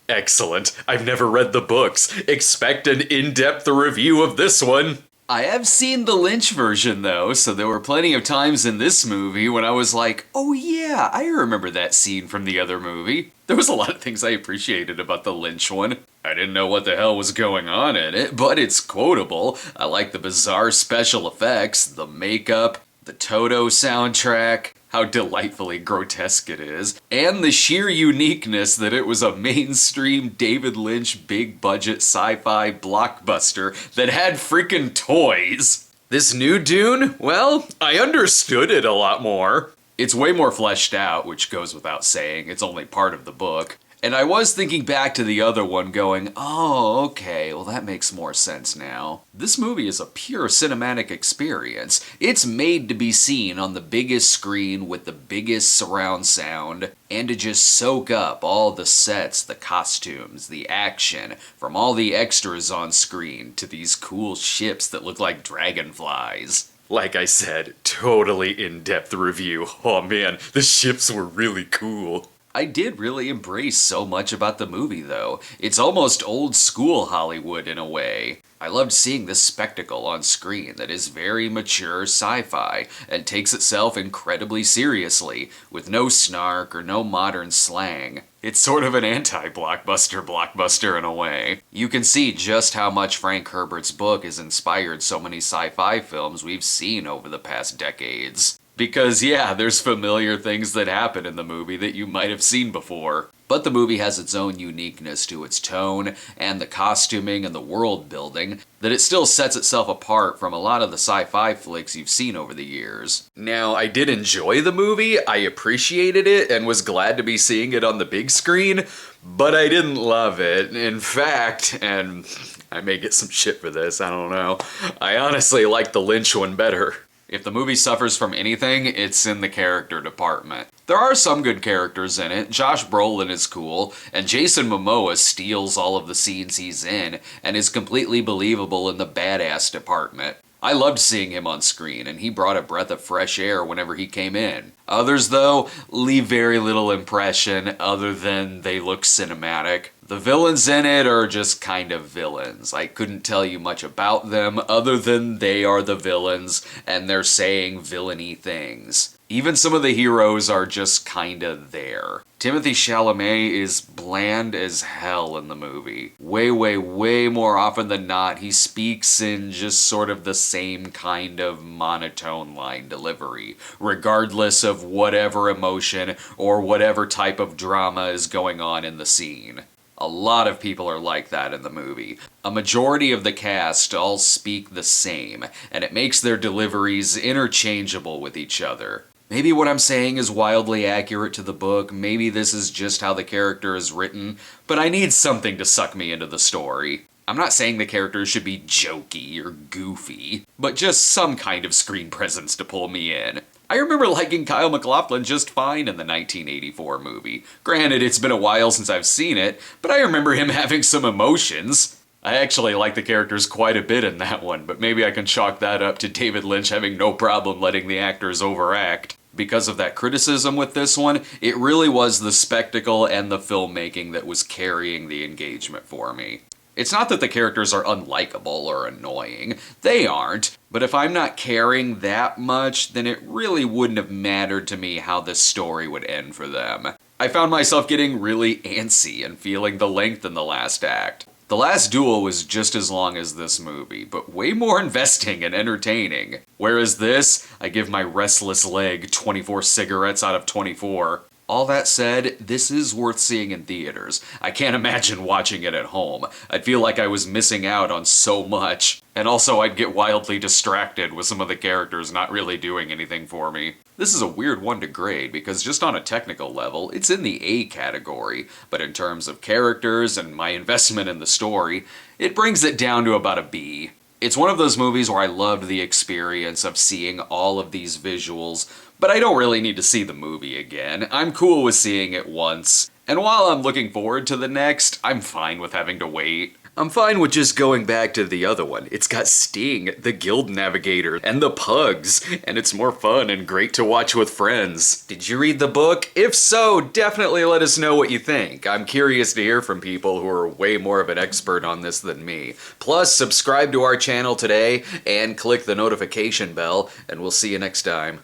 Excellent. I've never read the books. Expect an in-depth review of this one. I have seen the Lynch version though, so there were plenty of times in this movie when I was like, oh yeah, I remember that scene from the other movie. There was a lot of things I appreciated about the Lynch one. I didn't know what the hell was going on in it, but it's quotable. I like the bizarre special effects, the makeup, the Toto soundtrack, how delightfully grotesque it is, and the sheer uniqueness that it was a mainstream David Lynch big budget sci-fi blockbuster that had freaking toys. This new Dune? Well, I understood it a lot more. It's way more fleshed out, which goes without saying. It's only part of the book. And I was thinking back to the other one going, oh, okay, well that makes more sense now. This movie is a pure cinematic experience. It's made to be seen on the biggest screen with the biggest surround sound, and to just soak up all the sets, the costumes, the action, from all the extras on screen to these cool ships that look like dragonflies. Like I said, totally in-depth review. Oh man, the ships were really cool. I did really embrace so much about the movie, though. It's almost old school Hollywood in a way. I loved seeing this spectacle on screen that is very mature sci-fi and takes itself incredibly seriously, with no snark or no modern slang. It's sort of an anti-blockbuster in a way. You can see just how much Frank Herbert's book has inspired so many sci-fi films we've seen over the past decades. Because yeah, there's familiar things that happen in the movie that you might have seen before. But the movie has its own uniqueness to its tone and the costuming and the world building that it still sets itself apart from a lot of the sci-fi flicks you've seen over the years. Now, I did enjoy the movie, I appreciated it, and was glad to be seeing it on the big screen, but I didn't love it. In fact, and I may get some shit for this, I don't know, I honestly like the Lynch one better. If the movie suffers from anything, it's in the character department. There are some good characters in it. Josh Brolin is cool, and Jason Momoa steals all of the scenes he's in and is completely believable in the badass department. I loved seeing him on screen, and he brought a breath of fresh air whenever he came in. Others, though, leave very little impression other than they look cinematic. The villains in it are just kind of villains. I couldn't tell you much about them other than they are the villains and they're saying villainy things. Even some of the heroes are just kinda there. Timothée Chalamet is bland as hell in the movie. Way more often than not, he speaks in just sort of the same kind of monotone line delivery, regardless of whatever emotion or whatever type of drama is going on in the scene. A lot of people are like that in the movie. A majority of the cast all speak the same, and it makes their deliveries interchangeable with each other. Maybe what I'm saying is wildly accurate to the book, maybe this is just how the character is written, but I need something to suck me into the story. I'm not saying the characters should be jokey or goofy, but just some kind of screen presence to pull me in. I remember liking Kyle MacLachlan just fine in the 1984 movie. Granted, it's been a while since I've seen it, but I remember him having some emotions. I actually like the characters quite a bit in that one, but maybe I can chalk that up to David Lynch having no problem letting the actors overact. Because of that criticism with this one, it really was the spectacle and the filmmaking that was carrying the engagement for me. It's not that the characters are unlikable or annoying, they aren't, but if I'm not caring that much, then it really wouldn't have mattered to me how this story would end for them. I found myself getting really antsy and feeling the length in the last act. The last duel was just as long as this movie, but way more investing and entertaining. Whereas this, I give my restless leg 24 cigarettes out of 24. All that said, this is worth seeing in theaters. I can't imagine watching it at home. I'd feel like I was missing out on so much. And also I'd get wildly distracted with some of the characters not really doing anything for me. This is a weird one to grade because just on a technical level, it's in the A category, but in terms of characters and my investment in the story, it brings it down to about a B. It's one of those movies where I loved the experience of seeing all of these visuals, but I don't really need to see the movie again. I'm cool with seeing it once. And while I'm looking forward to the next, I'm fine with having to wait. I'm fine with just going back to the other one. It's got Sting, the Guild Navigator, and the Pugs, and it's more fun and great to watch with friends. Did you read the book? If so, definitely let us know what you think. I'm curious to hear from people who are way more of an expert on this than me. Plus, subscribe to our channel today and click the notification bell, and we'll see you next time.